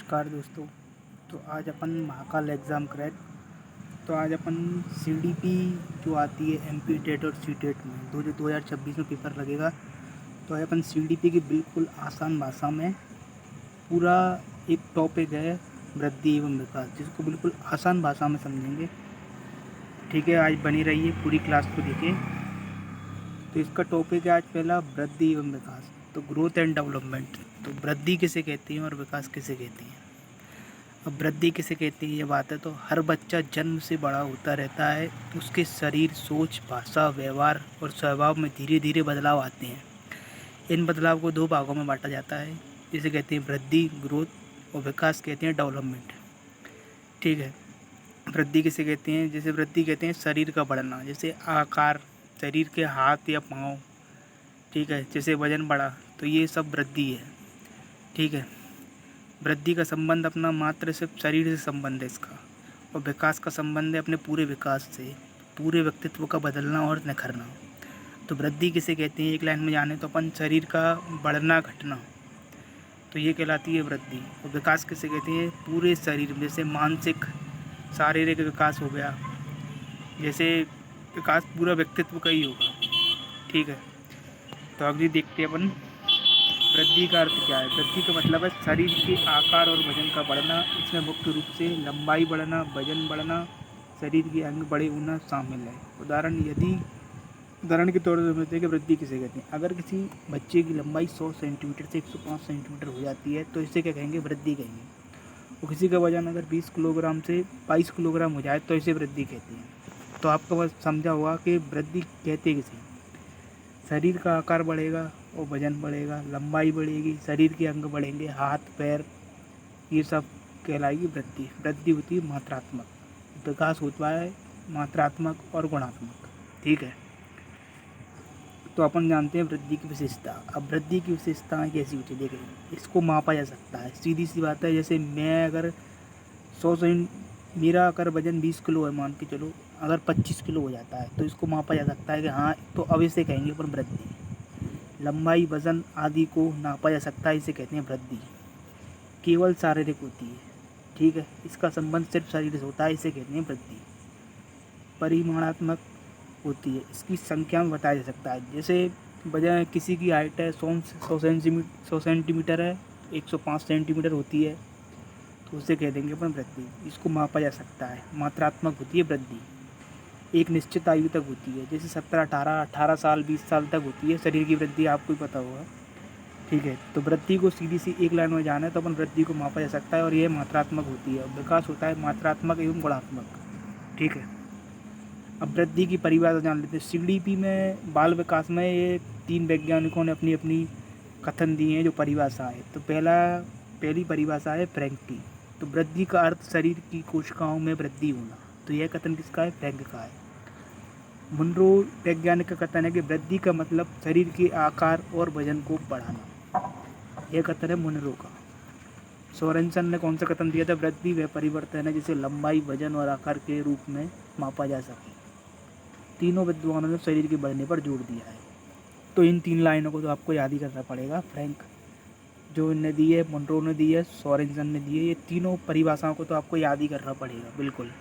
नमस्कार दोस्तों। तो आज अपन महाकाल एग्ज़ाम क्रैक। तो आज अपन सीडीपी जो आती है एमपी टेट और सी टेट में 2026 में पेपर लगेगा। तो आज अपन सीडीपी की बिल्कुल आसान भाषा में पूरा एक टॉपिक है वृद्धि एवं विकास, जिसको बिल्कुल आसान भाषा में समझेंगे। ठीक है, आज बनी रहिए, पूरी क्लास को देखिए। तो इसका टॉपिक है आज पहला वृद्धि एवं विकास। तो ग्रोथ एंड डेवलपमेंट। तो वृद्धि किसे कहती हैं और विकास किसे कहती हैं। अब वृद्धि किसे कहती है ये बात है, तो हर बच्चा जन्म से बड़ा होता रहता है, उसके शरीर, सोच, भाषा, व्यवहार और स्वभाव में धीरे धीरे बदलाव आते हैं। इन बदलाव को दो भागों में बांटा जाता है, जिसे कहते हैं वृद्धि, ग्रोथ, और विकास कहते हैं डेवलपमेंट। ठीक है, वृद्धि किसे कहते हैं, जैसे वृद्धि कहते हैं शरीर का बढ़ना, जैसे आकार, शरीर के हाथ या पाँव। ठीक है, जैसे वजन बढ़ा, तो ये सब वृद्धि है। ठीक है, वृद्धि का संबंध अपना मात्र सिर्फ शरीर से संबंध है इसका, और विकास का संबंध है अपने पूरे विकास से, पूरे व्यक्तित्व का बदलना और निखरना। तो वृद्धि किसे कहते हैं, एक लाइन में जाने तो अपन शरीर का बढ़ना, घटना, तो ये कहलाती है वृद्धि। और विकास किसे कहते हैं, पूरे शरीर में, जैसे मानसिक, शारीरिक विकास हो गया, जैसे विकास पूरा व्यक्तित्व का ही होगा। ठीक है, तो अगली देखते हैं अपन वृद्धि का अर्थ क्या है। वृद्धि का मतलब है शरीर के आकार और वजन का बढ़ना। इसमें मुख्य रूप से लंबाई बढ़ना, वजन बढ़ना, शरीर के अंग बड़े होना शामिल है। उदाहरण के तौर पर समझते हैं कि वृद्धि किसे कहते हैं। अगर किसी बच्चे की लंबाई 100 सेंटीमीटर से 105 सेंटीमीटर हो जाती है तो इसे क्या कहेंगे, वृद्धि कहेंगे। और किसी का वजन अगर 20 किलोग्राम से 22 किलोग्राम हो जाए तो इसे वृद्धि कहते हैं। तो आपको बस समझा हुआ कि वृद्धि कहते किसे। शरीर का आकार बढ़ेगा और वजन बढ़ेगा, लंबाई बढ़ेगी, शरीर के अंग बढ़ेंगे, हाथ पैर, ये सब कहलाएगी वृद्धि। वृद्धि होती है मात्रात्मक, विकास होता है मात्रात्मक और गुणात्मक। ठीक है, तो अपन जानते हैं वृद्धि की विशेषता। अब वृद्धि की विशेषताएं कैसी होती है, देखें, इसको मापा जा सकता है। सीधी सी बात है, जैसे मैं अगर 100 मेरा अगर वजन 20 किलो है, मान के चलो, अगर 25 किलो हो जाता है तो इसको मापा जा सकता है कि हाँ, तो अब इसे कहेंगे अपन वृद्धि। लंबाई, वजन आदि को नापा जा सकता है, इसे कहते हैं वृद्धि। केवल शारीरिक होती है। ठीक है, इसका संबंध सिर्फ शरीर से होता है, इसे कहते हैं वृद्धि। परिमाणात्मक होती है, इसकी संख्या में बताया जा सकता है। जैसे वजन, किसी की हाइट है 100 सेंटीमीटर है, 105 सेंटीमीटर होती है, तो उसे कह देंगे अपन वृद्धि। इसको मापा जा सकता है। मात्रात्मक होती है वृद्धि, एक निश्चित आयु तक होती है, जैसे 17, 18 साल, 20 साल तक होती है शरीर की वृद्धि, आपको ही पता होगा। ठीक है, तो वृद्धि को सीधी सी एक लाइन में जाना है तो अपन वृद्धि को मापा जा सकता है, और यह मात्रात्मक होती है। विकास होता है मात्रात्मक एवं गुणात्मक। ठीक है, अब वृद्धि की परिभाषा जान लेते हैं। सीडीपी में बाल विकास में ये 3 वैज्ञानिकों ने अपनी अपनी कथन दिए हैं, जो परिभाषा है। तो पहली परिभाषा है फ्रैंक की। तो वृद्धि का अर्थ शरीर की कोशिकाओं में वृद्धि होना। तो यह कथन किसका है, फ्रैंक का है। मुनरो वैज्ञानिक का कथन है कि वृद्धि का मतलब शरीर के आकार और वजन को बढ़ाना। यह कथन है मुनरो का। सोरेनसन ने कौन सा कथन दिया था, वृद्धि वह परिवर्तन है जिसे लंबाई, वजन और आकार के रूप में मापा जा सके। तीनों विद्वानों ने शरीर के बढ़ने पर जोर दिया है। तो इन 3 लाइनों को तो आपको याद ही करना पड़ेगा। फ्रैंक जो इनने दी है, मुनरो ने दी है, सोरेनसन ने दी है, ये तीनों परिभाषाओं को तो आपको याद ही करना पड़ेगा, बिल्कुल।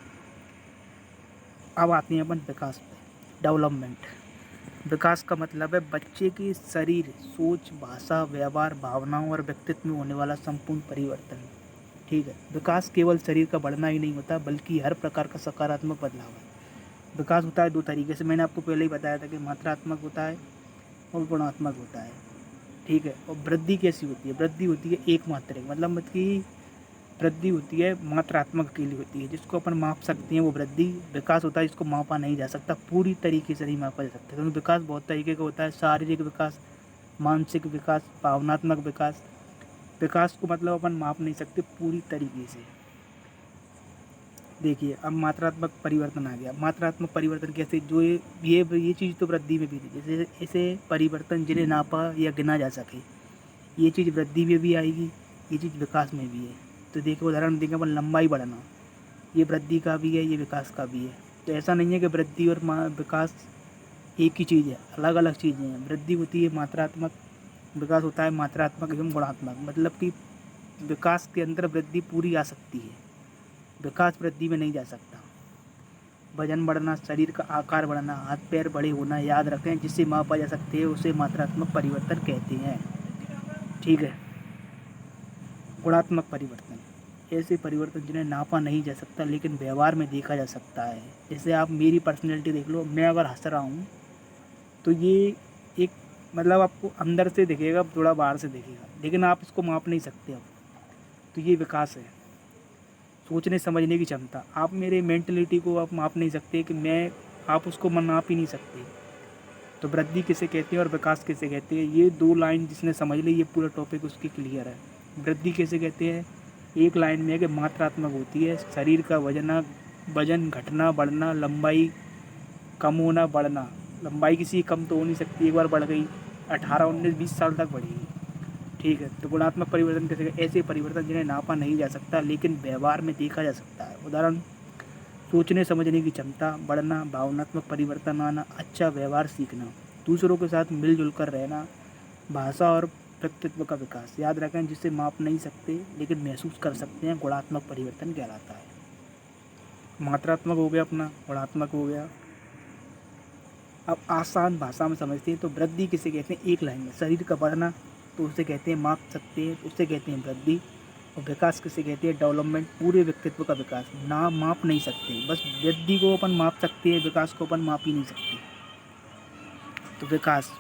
अब आते हैं अपन विकास पे, डेवलपमेंट। विकास का मतलब है बच्चे के शरीर, सोच, भाषा, व्यवहार, भावनाओं और व्यक्तित्व में होने वाला संपूर्ण परिवर्तन। ठीक है, विकास केवल शरीर का बढ़ना ही नहीं होता, बल्कि हर प्रकार का सकारात्मक बदलाव है। विकास होता है 2 तरीके से, मैंने आपको पहले ही बताया था कि मात्रात्मक होता है और गुणात्मक होता है। ठीक है, और वृद्धि कैसी होती है, वृद्धि होती है एक मात्रिक, मतलब कि वृद्धि होती है मात्रात्मक के लिए होती है, जिसको अपन माप सकते हैं वो वृद्धि। विकास होता है जिसको मापा नहीं जा सकता, पूरी तरीके से नहीं मापा जा सकता, क्योंकि विकास बहुत तरीके का होता है। शारीरिक विकास, मानसिक विकास, भावनात्मक विकास। विकास को मतलब अपन माप नहीं सकते पूरी तरीके से। देखिए, अब मात्रात्मक परिवर्तन आ गया। मात्रात्मक परिवर्तन कैसे, जो ये चीज़ तो वृद्धि में भी थी, जैसे ऐसे परिवर्तन जिन्हें नापा या गिना जा सके, ये चीज़ वृद्धि में भी आएगी, ये चीज़ विकास में भी है। तो देखो, उदाहरण देंगे अपन, लंबाई बढ़ना, ये वृद्धि का भी है, ये विकास का भी है। तो ऐसा नहीं है कि वृद्धि और विकास एक ही चीज़ है, अलग अलग चीज़ें हैं। वृद्धि होती है मात्रात्मक, विकास होता है मात्रात्मक एवं गुणात्मक। मतलब कि विकास के अंदर वृद्धि पूरी आ सकती है, विकास वृद्धि में नहीं जा सकता। वजन बढ़ना, शरीर का आकार बढ़ना, हाथ पैर बड़े होना, याद रखें जिससे मापा जा सकते हैं उसे मात्रात्मक परिवर्तन कहते हैं। ठीक है। गुणात्मक परिवर्तन, ऐसे परिवर्तन जिन्हें नापा नहीं जा सकता लेकिन व्यवहार में देखा जा सकता है। जैसे आप मेरी पर्सनैलिटी देख लो, मैं अगर हंस रहा हूँ तो ये एक मतलब आपको अंदर से दिखेगा, थोड़ा बाहर से दिखेगा, लेकिन आप इसको माप नहीं सकते अब। तो ये विकास है, सोचने समझने की क्षमता। आप मेरे मेंटलिटी को आप माप नहीं सकते कि मैं, आप उसको नाप ही नहीं सकते। तो वृद्धि किसे कहते हैं और विकास किसे कहते हैं, ये 2 लाइन जिसने समझ ली ये पूरा टॉपिक उसकी क्लियर है। वृद्धि किसे कहते हैं, एक लाइन में है कि मात्रात्मक होती है, शरीर का वजन घटना, बढ़ना, लंबाई कम होना, बढ़ना। लंबाई किसी कम तो हो नहीं सकती, एक बार बढ़ गई 18, 19, 20 साल तक बढ़ेगी। ठीक है। तो गुणात्मक परिवर्तन कैसे, ऐसे परिवर्तन जिन्हें नापा नहीं जा सकता लेकिन व्यवहार में देखा जा सकता है। उदाहरण, सोचने समझने की क्षमता बढ़ना, भावनात्मक परिवर्तन आना, अच्छा व्यवहार सीखना, दूसरों के साथ मिलजुल कर रहना, भाषा और व्यक्तित्व का विकास। याद रखें जिसे माप नहीं सकते लेकिन महसूस कर सकते हैं, गुणात्मक परिवर्तन कहलाता है। मात्रात्मक हो गया अपना, गुणात्मक हो गया। अब आसान भाषा में समझते हैं तो वृद्धि किसे कहते हैं, एक लाइन में, शरीर का बढ़ना तो उसे कहते हैं माप सकते हैं, तो उसे कहते हैं वृद्धि। और विकास किसे कहते हैं, डेवलपमेंट, पूरे व्यक्तित्व का विकास। ना माप नहीं सकते, बस वृद्धि को अपन माप सकते हैं, विकास को अपन माप ही नहीं सकते। तो विकास,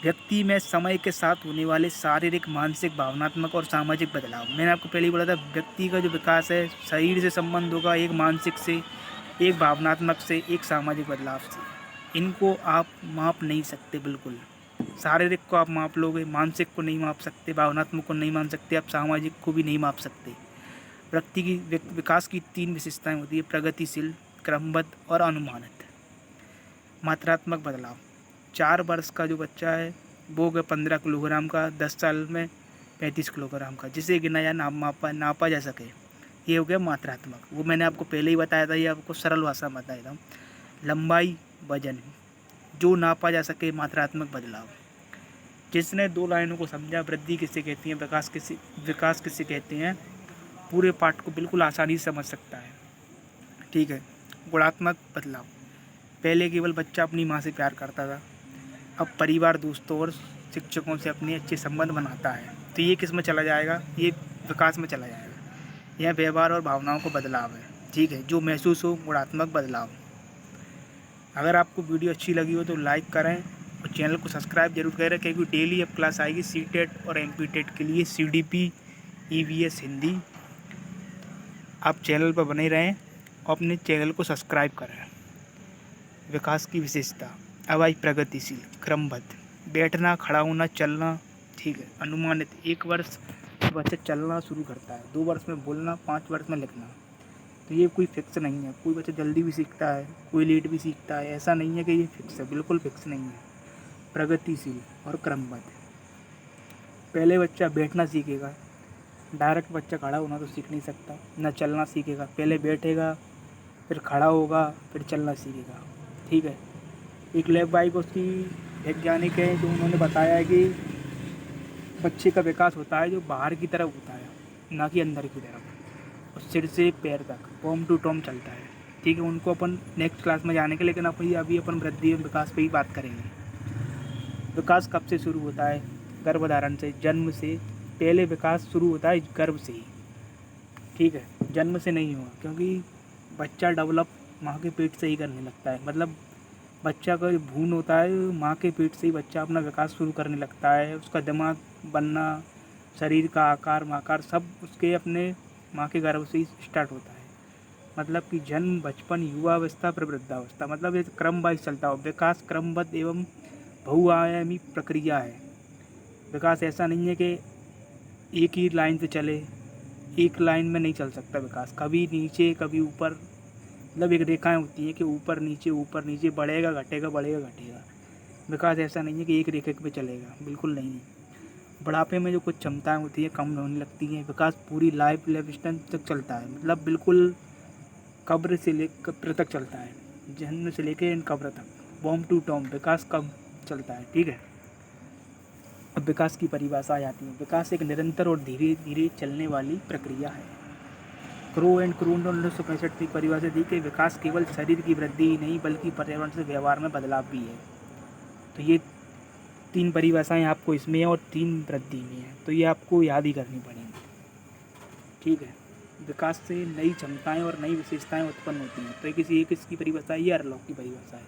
व्यक्ति में समय के साथ होने वाले शारीरिक, मानसिक, भावनात्मक और सामाजिक बदलाव। मैंने आपको पहले ही बोला था, व्यक्ति का जो विकास है शरीर से संबंध होगा, एक मानसिक से, एक भावनात्मक से, एक सामाजिक बदलाव से। इनको आप माप नहीं सकते बिल्कुल। शारीरिक को आप माप लोगे, मानसिक को नहीं माप सकते, भावनात्मक को नहीं मान सकते, आप सामाजिक को भी नहीं माप सकते। व्यक्ति की विकास की 3 विशेषताएं होती है, प्रगतिशील, क्रमबद्ध और अनुमानित। मात्रात्मक बदलाव, 4 वर्ष का जो बच्चा है वो हो गया 15 किलोग्राम का, 10 साल में 35 किलोग्राम का, जिसे गिना या नापा जा सके, ये हो गया मात्रात्मक। वो मैंने आपको पहले ही बताया था, ये आपको सरल भाषा में बताया था। लंबाई, वजन, जो नापा जा सके, मात्रात्मक बदलाव। जिसने 2 लाइनों को समझा, वृद्धि किसे कहती है, विकास किसे कहते हैं, पूरे पाठ को बिल्कुल आसानी से समझ सकता है। ठीक है। गुणात्मक बदलाव, पहले केवल बच्चा अपनी माँ से प्यार करता था, अब परिवार, दोस्तों और शिक्षकों से अपने अच्छे संबंध बनाता है। तो ये किस में चला जाएगा, ये विकास में चला जाएगा। यह व्यवहार और भावनाओं को बदलाव है। ठीक है, जो महसूस हो, गुणात्मक बदलाव। अगर आपको वीडियो अच्छी लगी हो तो लाइक करें और चैनल को सब्सक्राइब जरूर करें, क्योंकि डेली अब क्लास आएगी सीटेट और एमपीटेट के लिए, सीडीपी, ईवीएस हिंदी। आप चैनल पर बने रहें और अपने चैनल को सब्सक्राइब करें। विकास की विशेषता, अवाई प्रगतिशील, क्रमबद्ध, बैठना, खड़ा होना, चलना। ठीक है। अनुमानित, 1 वर्ष बच्चा चलना शुरू करता है, 2 वर्ष में बोलना, 5 वर्ष में लिखना। तो ये कोई फिक्स नहीं है, कोई बच्चा जल्दी भी सीखता है, कोई लेट भी सीखता है, ऐसा नहीं है कि ये फिक्स है, बिल्कुल फिक्स नहीं है। प्रगतिशील और क्रमबद्ध, पहले बच्चा बैठना सीखेगा, डायरेक्ट बच्चा खड़ा होना तो सीख नहीं सकता, ना चलना सीखेगा, पहले बैठेगा, फिर खड़ा होगा, फिर चलना सीखेगा। ठीक है। एक लैब बाइक उसकी वैज्ञानिक है, जो उन्होंने बताया है कि बच्चे का विकास होता है जो बाहर की तरफ होता है, ना कि अंदर की तरफ, और सिर से पैर तक टॉम टू टॉम चलता है। ठीक है। उनको अपन नेक्स्ट क्लास में जाने के, लेकिन अभी अपन वृद्धि और विकास पे ही बात करेंगे। विकास कब से शुरू होता है, गर्भधारण से, जन्म से। पहले विकास शुरू होता है गर्भ से ही। ठीक है। जन्म से नहीं हुआ, क्योंकि बच्चा डेवलप माँ के पेट से ही करने लगता है। मतलब बच्चा का जो भ्रूण होता है, माँ के पेट से ही बच्चा अपना विकास शुरू करने लगता है। उसका दिमाग बनना, शरीर का आकार माकार सब उसके अपने माँ के गर्भ से ही स्टार्ट होता है। मतलब कि जन्म, बचपन, युवावस्था, फिर वृद्धावस्था, मतलब ये क्रम वाइज चलता हो। विकास क्रमबद्ध एवं बहुआयामी प्रक्रिया है। विकास ऐसा नहीं है कि एक ही लाइन से चले, एक लाइन में नहीं चल सकता विकास, कभी नीचे कभी ऊपर। मतलब एक रेखाएं होती हैं कि ऊपर नीचे, बढ़ेगा घटेगा, बढ़ेगा घटेगा। विकास ऐसा नहीं है कि एक रेखा पे चलेगा, बिल्कुल नहीं है। बुढ़ापे में जो कुछ क्षमताएं होती हैं कम होने लगती हैं। विकास पूरी लाइफ स्टाइल तक चलता है, मतलब बिल्कुल कब्र से लेकर कब्र तक चलता है, जन्म से लेकर इन कब्र तक, बॉम टू टॉम विकास कब चलता है। ठीक है। अब विकास की परिभाषा आ जाती है। विकास एक निरंतर और धीरे धीरे चलने वाली प्रक्रिया है। क्रो एंड क्रून ने 1965 की परिभाषा दी कि विकास केवल शरीर की वृद्धि ही नहीं बल्कि पर्यावरण से व्यवहार में बदलाव भी है। तो ये 3 परिभाषाएं आपको इसमें है और 3 वृद्धि में है, तो ये आपको याद ही करनी पड़ेंगी। ठीक है। विकास से नई क्षमताएं और नई विशेषताएं उत्पन्न होती हैं। तो किसी एक इसकी परिभाषा है या अरलॉक की परिभाषा है।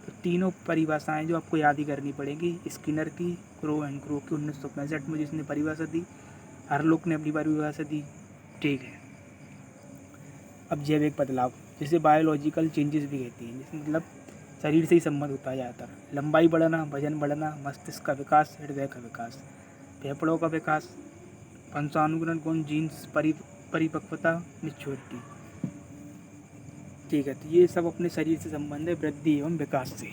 तो तीनों परिभाषाएं जो आपको याद ही करनी पड़ेंगी, स्किनर की, क्रो एंड क्रो की 1965 में जिसने परिभाषा दी, अरलॉक ने अपनी परिभाषा दी। ठीक है। अब जैविक बदलाव, जिसे बायोलॉजिकल चेंजेस भी कहते हैं, जिसमें मतलब शरीर से ही संबंध होता है ज़्यादातर। लंबाई बढ़ना, वजन बढ़ना, मस्तिष्क का विकास, हृदय का विकास, फेफड़ों का विकास, वंशानुगमन गुण, जीन्स, परिपक्वता, मैच्योरिटी। ठीक है। तो ये सब अपने शरीर से संबंध है, वृद्धि एवं विकास से।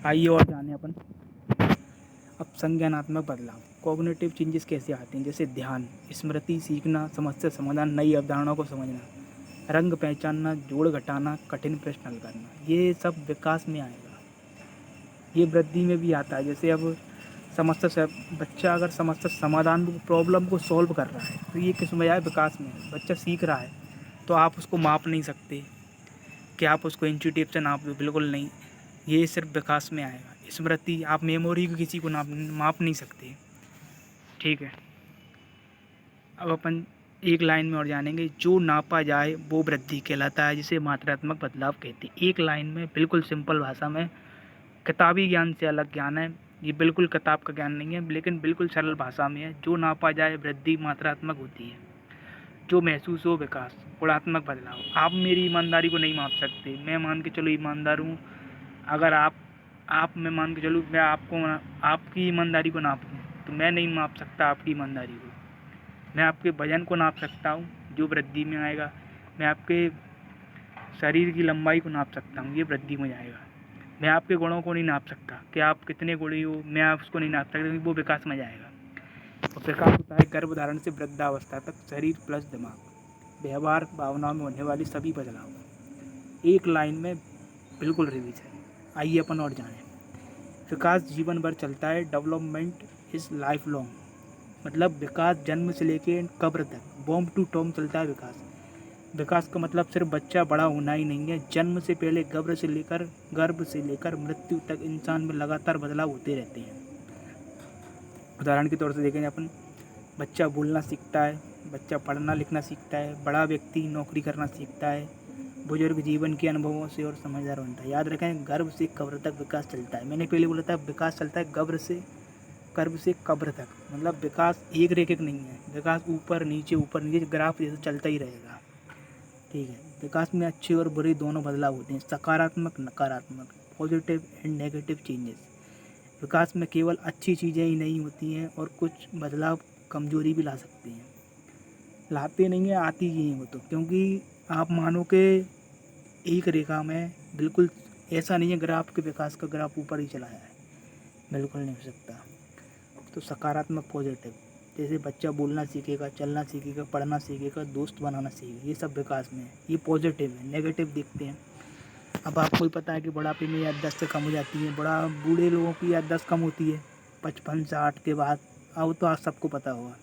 आइए और जाने अपन। अब संज्ञानात्मक बदलाव, कॉग्निटिव चेंजेस कैसे आते हैं, जैसे ध्यान, स्मृति, सीखना, समस्या समाधान, नई अवधारणाओं को समझना, रंग पहचानना, जोड़ घटाना, कठिन प्रश्न हल करना, ये सब विकास में आएगा। ये वृद्धि में भी आता है। जैसे अब समस्या से बच्चा अगर समस्या समाधान प्रॉब्लम को सॉल्व कर रहा है, तो ये किस में आए, विकास में। बच्चा सीख रहा है तो आप उसको माप नहीं सकते कि आप उसको इंची टेप से नाप दो, बिल्कुल नहीं। ये सिर्फ विकास में आएगा। स्मृति, आप मेमोरी को किसी को माप नहीं सकते। ठीक है। अब अपन एक लाइन में और जानेंगे, जो नापा जाए वो वृद्धि कहलाता है, जिसे मात्रात्मक बदलाव कहते हैं। एक लाइन में बिल्कुल सिंपल भाषा में, किताबी ज्ञान से अलग ज्ञान है, ये बिल्कुल किताब का ज्ञान नहीं है, लेकिन बिल्कुल सरल भाषा में है। जो नापा जाए वृद्धि मात्रात्मक होती है, जो महसूस हो विकास, गुणात्मक बदलाव। आप मेरी ईमानदारी को नहीं माप सकते, मैं मान के चलो ईमानदार हूँ, अगर आप मैं मान के चलूँ, मैं आपकी ईमानदारी को नापूँ तो मैं नहीं माप सकता आपकी ईमानदारी को। मैं आपके वजन को नाप सकता हूँ, जो वृद्धि में आएगा। मैं आपके शरीर की लंबाई को नाप सकता हूँ, ये वृद्धि में जाएगा। मैं आपके गुणों को नहीं नाप सकता कि आप कितने गुणी हो, मैं आप उसको नहीं नाप सकता, क्योंकि वो विकास में जाएगा। और विकास होता है गर्भधारण से वृद्धावस्था तक, शरीर प्लस दिमाग, व्यवहार, भावनाओं में होने वाली सभी बदलाव। एक लाइन में बिल्कुल रिवीजन। आइए अपन और जानें। विकास जीवन भर चलता है, डेवलपमेंट इज़ लाइफ लॉन्ग, मतलब विकास जन्म से लेके कब्र तक, बॉम टू टॉम चलता है विकास। विकास का मतलब सिर्फ बच्चा बड़ा होना ही नहीं है, जन्म से पहले गर्भ से लेकर मृत्यु तक इंसान में लगातार बदलाव होते रहते हैं। उदाहरण के तौर से देखें अपन, बच्चा बोलना सीखता है, बच्चा पढ़ना लिखना सीखता है, बड़ा व्यक्ति नौकरी करना सीखता है, बुजुर्ग जीवन के अनुभवों से और समझदार बनता है। याद रखें, गर्भ से कब्र तक विकास चलता है। मैंने पहले बोला था विकास चलता है गर्भ से कब्र तक, मतलब विकास एक रेखिक नहीं है, विकास ऊपर नीचे ग्राफ जैसे चलता ही रहेगा। ठीक है। विकास में अच्छे और बुरे दोनों बदलाव होते हैं, सकारात्मक नकारात्मक, पॉजिटिव एंड नेगेटिव चेंजेस। विकास में केवल अच्छी चीज़ें ही नहीं होती हैं, और कुछ बदलाव कमजोरी भी ला सकते हैं। लाते नहीं हैं, आती ही हैं वो तो, क्योंकि आप मानो कि एक रेखा में बिल्कुल ऐसा नहीं है ग्राफ के विकास का ग्राफ ऊपर ही चला है, बिल्कुल नहीं हो सकता। तो सकारात्मक पॉजिटिव, जैसे बच्चा बोलना सीखेगा, चलना सीखेगा, पढ़ना सीखेगा, दोस्त बनाना सीखेगा, ये सब विकास में है, ये पॉजिटिव है। नेगेटिव देखते हैं। अब आपको ही पता है कि बुढ़ापे में याददाश्त कम हो जाती है, बूढ़े लोगों की याददाश्त कम होती है 55-60 के बाद। अब तो आज सबको पता होगा,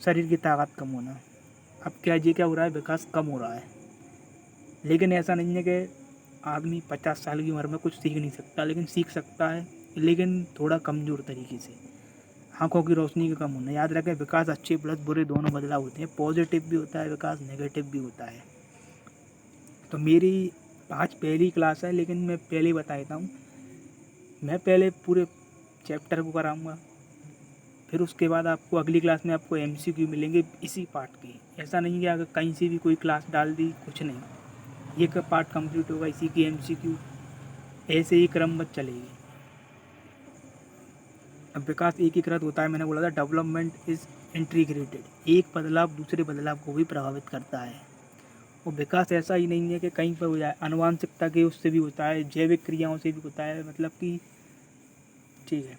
शरीर की ताकत कम होना। अब क्या हो रहा है, विकास कम हो रहा है। लेकिन ऐसा नहीं है कि आदमी 50 साल की उम्र में कुछ सीख नहीं सकता, लेकिन सीख सकता है, लेकिन थोड़ा कमज़ोर तरीके से। आँखों की रोशनी का कम होना। याद रखें, विकास अच्छे प्लस बुरे दोनों बदलाव होते हैं, पॉजिटिव भी होता है विकास, नेगेटिव भी होता है। तो मेरी आज पहली क्लास है, लेकिन मैं पहले बता देता हूँ, मैं पहले पूरे चैप्टर को कराऊँगा, फिर उसके बाद आपको अगली क्लास में आपको MCQ मिलेंगे इसी पार्ट के। ऐसा नहीं है कि अगर कहीं से भी कोई क्लास डाल दी, कुछ नहीं, ये का पार्ट कंप्लीट होगा, इसी की MCQ, ऐसे ही क्रमबद्ध चलेगी। अब विकास एकीकृत होता है, मैंने बोला था डेवलपमेंट इज़ इंटीग्रेटेड, एक बदलाव दूसरे बदलाव को भी प्रभावित करता है। और विकास ऐसा ही नहीं है कि कहीं पर हो जाए, आनुवांशिकता के उससे भी होता है, जैविक क्रियाओं से भी होता है, मतलब कि ठीक है।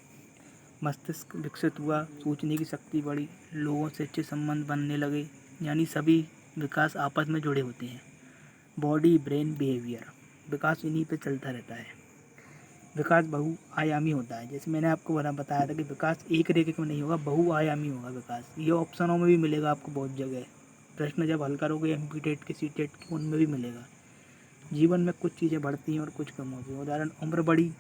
मस्तिष्क विकसित हुआ, सोचने की शक्ति बढ़ी, लोगों से अच्छे संबंध बनने लगे, यानी सभी विकास आपस में जुड़े होते हैं। बॉडी ब्रेन बिहेवियर, विकास इन्हीं पे चलता रहता है। विकास बहुआयामी होता है। जैसे मैंने आपको बताया था कि विकास एक रेखिक में नहीं होगा, बहुआयामी होगा विकास। ये ऑप्शनों में भी मिलेगा आपको बहुत जगह, प्रश्न जब हल करोगे एमपी टेट के, सी टेट के, उनमें भी मिलेगा। जीवन में कुछ चीज़ें बढ़ती हैं और कुछ कम होती हैं। उदाहरण, उम्र बढ़ी,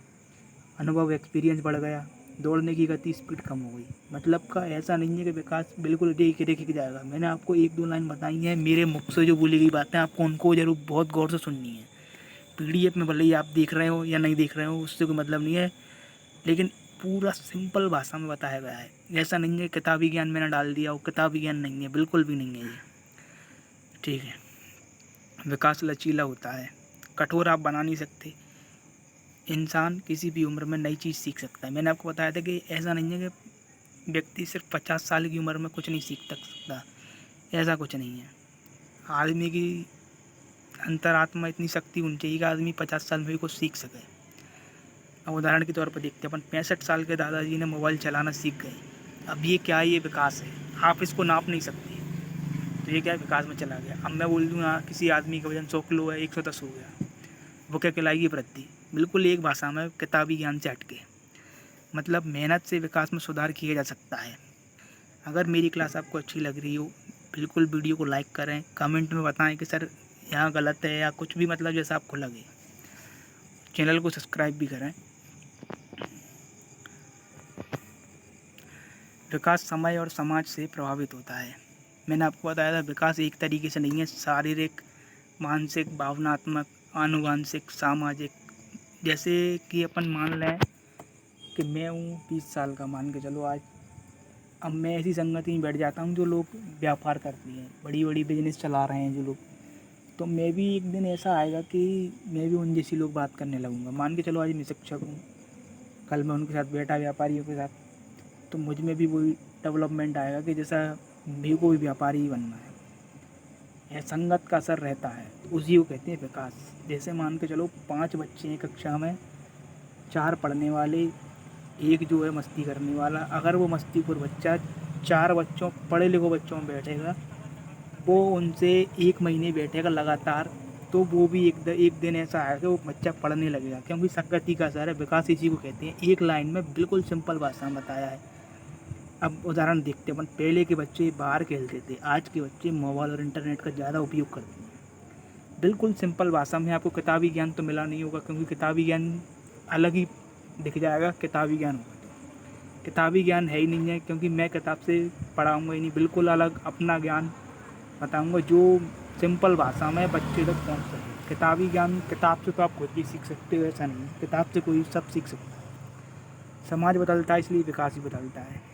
अनुभव एक्सपीरियंस बढ़ गया, दौड़ने की गति स्पीड कम हो गई। मतलब का ऐसा नहीं है कि विकास बिल्कुल एक रेखिक जाएगा। मैंने आपको एक दो लाइन बताई हैं मेरे मुख से जो बोली गई बातें, आपको उनको ज़रूर बहुत गौर से सुननी है। पीडीएफ में भले ही आप देख रहे हो या नहीं देख रहे हो, उससे कोई मतलब नहीं है, लेकिन पूरा सिंपल भाषा में बताया गया है। ऐसा नहीं है किताबी ज्ञान मैंने डाल दिया, वो किताबी ज्ञान नहीं है, बिल्कुल भी नहीं है ये। ठीक है। विकास लचीला होता है, कठोर आप बना नहीं सकते। इंसान किसी भी उम्र में नई चीज़ सीख सकता है। मैंने आपको बताया था कि ऐसा नहीं है कि व्यक्ति सिर्फ 50 साल की उम्र में कुछ नहीं सीख सकता, ऐसा कुछ नहीं है। आदमी की अंतरात्मा इतनी शक्ति होनी चाहिए कि आदमी 50 साल में भी कुछ सीख सके। अब उदाहरण के तौर पर देखते हैं, अपन 65 साल के दादाजी ने मोबाइल चलाना सीख गए। अब ये क्या है? ये विकास है, आप इसको नाप नहीं सकते। तो ये क्या है? विकास में चला गया। अब मैं बोल दूँ हाँ किसी आदमी का वजन 100 किलो है, 110 हो गया, वो क्या कहलाएगी? वृद्धि। बिल्कुल एक भाषा में किताबी ज्ञान से हटके। मतलब मेहनत से विकास में सुधार किया जा सकता है। अगर मेरी क्लास आपको अच्छी लग रही हो, बिल्कुल वीडियो को लाइक करें, कमेंट में बताएं कि सर यहाँ गलत है या कुछ भी, मतलब जैसा आपको लगे। चैनल को सब्सक्राइब भी करें। विकास समय और समाज से प्रभावित होता है। मैंने आपको बताया था विकास एक तरीके से नहीं है, शारीरिक, मानसिक, भावनात्मक, आनुवांशिक, सामाजिक। जैसे कि अपन मान लें कि मैं हूँ 20 साल का, मान के चलो आज। अब मैं ऐसी संगति में बैठ जाता हूँ जो लोग व्यापार करती हैं, बड़ी बड़ी बिजनेस चला रहे हैं जो लोग, तो मैं भी एक दिन ऐसा आएगा कि मैं भी उन जैसी लोग बात करने लगूँगा। मान के चलो आज मैं शिक्षक हूँ, कल मैं उनके साथ बैठा व्यापारियों के साथ, तो मुझ में भी वही डेवलपमेंट आएगा कि जैसा मेरे को भी व्यापारी ही बनना है। यह संगत का असर रहता है, तो उसी को कहते हैं विकास। जैसे मान के चलो 5 बच्चे हैं कक्षा में, 4 पढ़ने वाले, एक जो है मस्ती करने वाला। अगर वो मस्तीखोर बच्चा 4 बच्चों, पढ़े लिखे बच्चों में बैठेगा, वो उनसे 1 महीने बैठेगा लगातार, तो वो भी एक दिन ऐसा आएगा कि वो बच्चा पढ़ने लगेगा, क्योंकि संगति का असर है। विकास इसी को कहते हैं, एक लाइन में बिल्कुल सिंपल भाषा में बताया है। अब उदाहरण देखते हैं अपन, पहले के बच्चे बाहर खेलते थे, आज के बच्चे मोबाइल और इंटरनेट का ज़्यादा उपयोग करते हैं। बिल्कुल सिंपल भाषा में। आपको किताबी ज्ञान तो मिला नहीं होगा, क्योंकि किताबी ज्ञान अलग ही दिख जाएगा, किताबी ज्ञान होगा तो किताबी ज्ञान है ही नहीं है, क्योंकि मैं किताब से पढ़ाऊँगा ही नहीं। बिल्कुल अलग अपना ज्ञान बताऊँगा जो सिंपल भाषा में बच्चे तक पहुँच सके। किताबी ज्ञान, किताब से तो आप खुद भी सीख सकते हो, ऐसा नहीं है, किताब से कोई सब सीख सकता है। समाज बदलता है, इसलिए विकास भी बदलता है।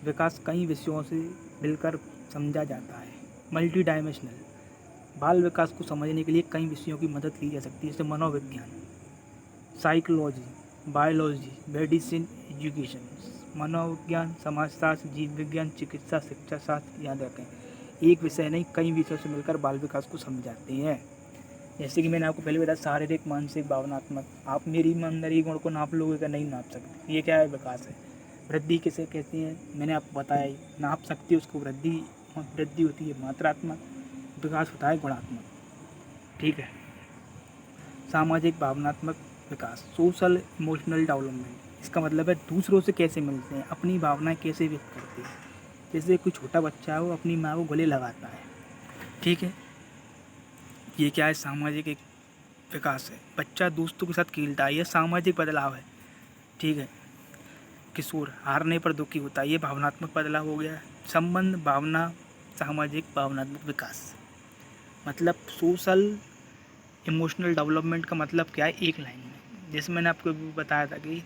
विकास कई विषयों से मिलकर समझा जाता है। Multi dimensional. बाल विकास को समझने के लिए कई विषयों की मदद ली जा सकती है, जैसे मनोविज्ञान, साइकोलॉजी, बायोलॉजी, मेडिसिन, एजुकेशन। मनोविज्ञान, समाजशास्त्र, जीव विज्ञान, चिकित्सा, शिक्षा शास्त्र। याद रखें, एक विषय नहीं, कई विषयों से मिलकर बाल विकास को समझाते हैं। जैसे कि मैंने आपको पहले बताया, शारीरिक, मानसिक, भावनात्मक। आप मेरी ईमानदारी गुण को नाप लोगे का नहीं नाप सकते। ये क्या है? विकास है। वृद्धि किसे कहती हैं? मैंने आपको बताया ही, नाप सकती है उसको। वृद्धि वृद्धि होती है मात्रात्मक, विकास होता है गुणात्मक। ठीक है। सामाजिक, भावनात्मक विकास, सोशल इमोशनल डेवलपमेंट। इसका मतलब है दूसरों से कैसे मिलते हैं, अपनी भावनाएं कैसे व्यक्त करते हैं। जैसे कोई छोटा बच्चा है, वो अपनी माँ को गले लगाता है। ठीक है, ये क्या है? सामाजिक एक विकास है। बच्चा दोस्तों के साथ खेलता है, यह सामाजिक बदलाव है। ठीक है। किशोर हारने पर दुखी होता है, ये भावनात्मक बदलाव हो गया। संबंध, भावना, सामाजिक, भावनात्मक विकास। मतलब सोशल इमोशनल डेवलपमेंट का मतलब क्या है? एक लाइन में, जैसे मैंने आपको बताया था कि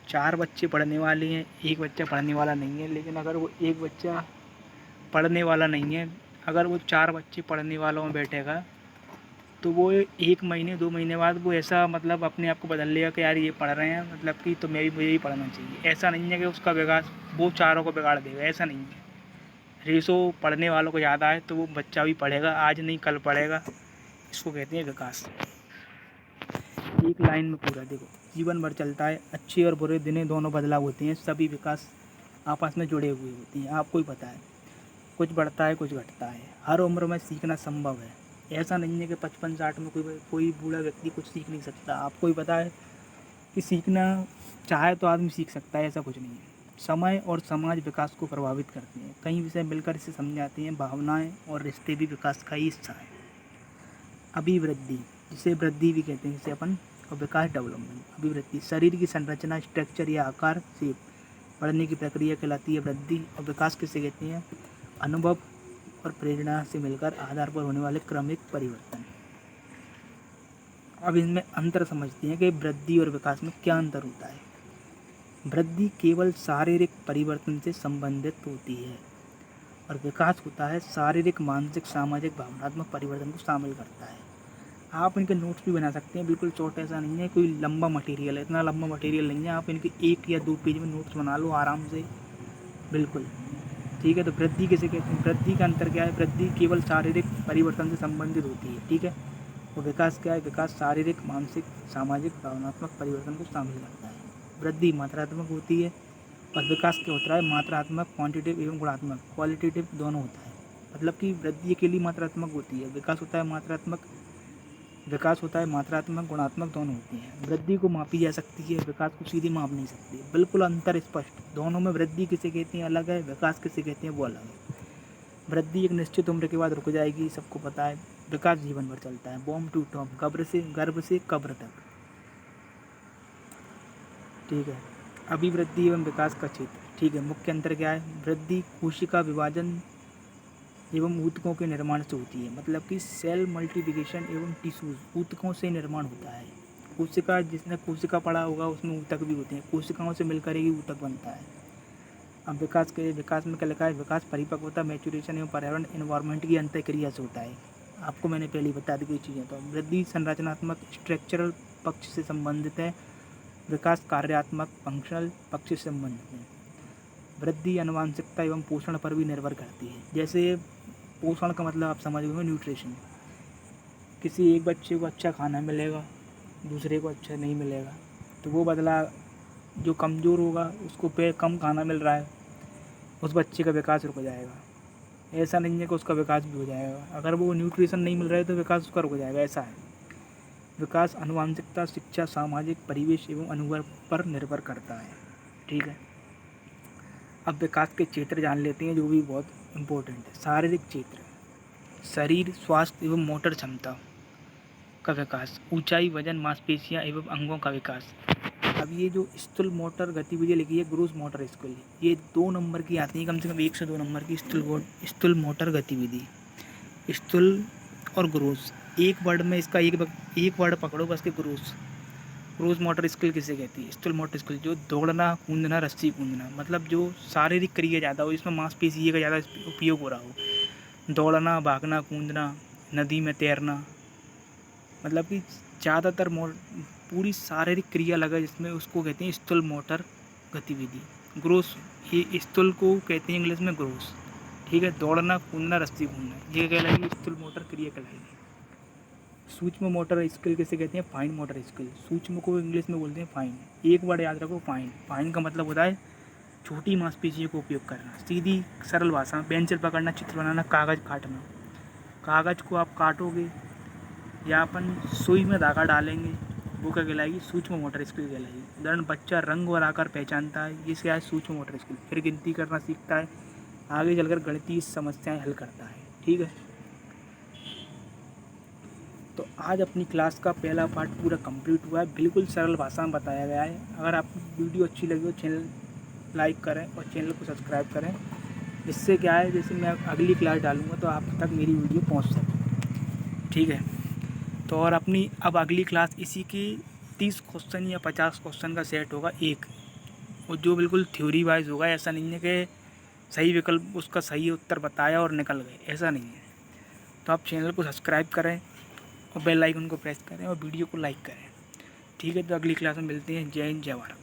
4 बच्चे पढ़ने वाले हैं, एक बच्चा पढ़ने वाला नहीं है। लेकिन अगर वो एक बच्चा पढ़ने वाला नहीं है, अगर वो 4 बच्चे पढ़ने वालों में बैठेगा, तो वो 1 महीने 2 महीने बाद वो ऐसा मतलब अपने आप को बदल लेगा कि यार ये पढ़ रहे हैं, मतलब कि तो मुझे भी पढ़ना चाहिए। ऐसा नहीं है कि उसका विकास वो चारों को बिगाड़ देगा, ऐसा नहीं है। रेशो पढ़ने वालों को ज़्यादा है तो वो बच्चा भी पढ़ेगा, आज नहीं कल पढ़ेगा। इसको कहते हैं विकास। एक लाइन में पूरा देखो, जीवन भर चलता है, अच्छे और बुरे दिनें दोनों बदलाव होते हैं, सभी विकास आपस में जुड़े हुए होते हैं। आपको ही पता है, कुछ बढ़ता है कुछ घटता है। हर उम्र में सीखना संभव है। ऐसा नहीं है कि 55-60 में कोई बूढ़ा व्यक्ति कुछ सीख नहीं सकता। आपको ही पता है कि सीखना चाहे तो आदमी सीख सकता है, ऐसा कुछ नहीं है। समय और समाज विकास को प्रभावित करते हैं। कई विषय मिलकर इसे समझाते हैं। भावनाएं और रिश्ते भी विकास का ही हिस्सा है। अभिवृद्धि, जिसे वृद्धि भी कहते हैं, जिसे अपन, और विकास डेवलपमेंट। अभिवृद्धि शरीर की संरचना, स्ट्रक्चर या आकार से बढ़ने की प्रक्रिया कहलाती है वृद्धि। और विकास किसे कहते हैं? अनुभव और प्रेरणा से मिलकर आधार पर होने वाले क्रमिक परिवर्तन। अब इनमें अंतर समझते हैं कि वृद्धि और विकास में क्या अंतर होता है। वृद्धि केवल शारीरिक परिवर्तन से संबंधित होती है और विकास होता है शारीरिक, मानसिक, सामाजिक, भावनात्मक परिवर्तन को शामिल करता है। आप इनके नोट्स भी बना सकते हैं, बिल्कुल छोटा, ऐसा नहीं है कोई लंबा मटेरियल है, इतना लंबा मटेरियल नहीं है। आप इनके 1 या 2 पेज में नोट्स बना लो आराम से, बिल्कुल ठीक है। तो वृद्धि किसे कहते हैं? वृद्धि का अंतर क्या है? वृद्धि केवल शारीरिक परिवर्तन से संबंधित होती है, ठीक है। और विकास क्या है? विकास शारीरिक, मानसिक, सामाजिक, भावनात्मक परिवर्तन को शामिल करता है। वृद्धि मात्रात्मक होती है और विकास क्या होता है? मात्रात्मक, क्वांटिटेटिव एवं गुणात्मक, क्वालिटेटिव दोनों होता है। मतलब कि वृद्धि अकेली मात्रात्मक होती है, विकास होता है मात्रात्मक, गुणात्मक दोनों होती हैं। वृद्धि को मापी जा सकती है, विकास को सीधी माप नहीं सकती। बिल्कुल अंतर स्पष्ट, दोनों में वृद्धि किसे कहते हैं अलग है, विकास किसे कहते हैं वो अलग है। वृद्धि एक निश्चित उम्र के बाद रुक जाएगी, सबको पता है। विकास जीवन भर चलता है, बॉम्ब टू टॉप, गर्भ से कब्र तक, ठीक है। अभिवृद्धि एवं विकास का क्षेत्र, ठीक है। मुख्य अंतर क्या है? वृद्धि कोशिका विभाजन एवं ऊतकों के निर्माण से होती है। मतलब कि सेल मल्टीप्लिकेशन एवं टिश्यूज, ऊतकों से निर्माण होता है। कोशिका, जिसने कोशिका पढ़ा होगा उसमें ऊतक भी होते हैं, कोशिकाओं से मिलकर ही ऊतक बनता है। अब विकास में क्या लिखा है? विकास परिपक्वता, मैच्योरेशन एवं पर्यावरण एनवायरनमेंट की अंतःक्रिया से होता है। आपको मैंने पहले ही बता दी कोई चीज़ें। तो वृद्धि संरचनात्मक, स्ट्रक्चरल पक्ष से संबंधित है, विकास कार्यात्मक, फंक्शनल पक्ष से संबंधित है। वृद्धि आनुवंशिकता एवं पोषण पर भी निर्भर करती है। जैसे पोषण का मतलब आप समझ गए, न्यूट्रिशन। किसी एक बच्चे को अच्छा खाना मिलेगा, दूसरे को अच्छा नहीं मिलेगा, तो वो बदला जो कमज़ोर होगा उसको कम खाना मिल रहा है, उस बच्चे का विकास रुक जाएगा। ऐसा नहीं है कि उसका विकास भी हो जाएगा, अगर वो न्यूट्रिशन नहीं मिल रहा है तो विकास उसका रुक जाएगा, ऐसा है। विकास आनुवंशिकता, शिक्षा, सामाजिक परिवेश एवं अनुभव पर निर्भर करता है, ठीक है। अब विकास के क्षेत्र जान लेते हैं जो भी बहुत इम्पोर्टेंट है। शारीरिक क्षेत्र, शरीर, स्वास्थ्य एवं मोटर क्षमता का विकास, ऊंचाई, वजन, मांसपेशियां एवं अंगों का विकास। अब ये जो स्थूल मोटर गतिविधि लिखी है, ग्रोस मोटर स्किल, ये 2 नंबर की आती है, कम से कम 1 से 2 नंबर की स्थूल मोटर गतिविधि। स्थूल और ग्रोस, एक वर्ड में इसका एक वर्ड पकड़ो बस के ग्रोस मोटर स्किल किसे कहती है? स्थूल मोटर स्किल, जो दौड़ना, कूदना, रस्सी कूदना, मतलब जो शारीरिक क्रिया ज़्यादा हो, इसमें मांसपेशी का ज़्यादा उपयोग हो रहा हो। दौड़ना, भागना, कूदना, नदी में तैरना, मतलब कि ज़्यादातर पूरी शारीरिक क्रिया लगा जिसमें, उसको कहते हैं स्थूल मोटर गतिविधि। ग्रोस, ये स्थूल को कहते हैं इंग्लिश में ग्रोस, ठीक है। दौड़ना, कूदना, रस्सी कूदना, ये कहलाएगी स्थूल मोटर क्रिया कहलाएगी। सूक्ष्म मोटर स्किल किसे कहते हैं? Fine motor skill. सूक्ष्म को इंग्लिश में बोलते हैं फाइन। एक वर्ड याद रखो, फाइन। फाइन का मतलब होता है छोटी मांसपेशियों को उपयोग करना। सीधी सरल भाषा में, पेंसिल पकड़ना, चित्र बनाना, कागज़ काटना। कागज़ को आप काटोगे या अपन सुई में धागा डालेंगे, वो क्या कहलाएगी? सूक्ष्म मोटर स्किल कहलाएगी। उदाहरण, बच्चा रंग और आकार पहचानता है, ये क्या है? सूक्ष्म मोटर स्किल। फिर गिनती करना सीखता है, आगे चलकर गणितीय समस्याएं हल करता है, ठीक है। तो आज अपनी क्लास का पहला पार्ट पूरा कंप्लीट हुआ है, बिल्कुल सरल भाषा में बताया गया है। अगर आपको वीडियो अच्छी लगी हो, चैनल लाइक करें और चैनल को सब्सक्राइब करें। इससे क्या है, जैसे मैं अगली क्लास डालूँगा तो आप तक मेरी वीडियो पहुंच सके, ठीक है। तो और अपनी अब अगली क्लास इसी की 30 क्वेश्चन या 50 क्वेश्चन का सेट होगा एक, और जो बिल्कुल थ्योरी वाइज होगा। ऐसा नहीं है कि सही विकल्प उसका सही उत्तर बताया और निकल गए, ऐसा नहीं है। तो आप चैनल को सब्सक्राइब करें और बेल आइकन को प्रेस करें और वीडियो को लाइक करें, ठीक है। तो अगली क्लास में मिलते हैं। जय हिंद, जय भारत।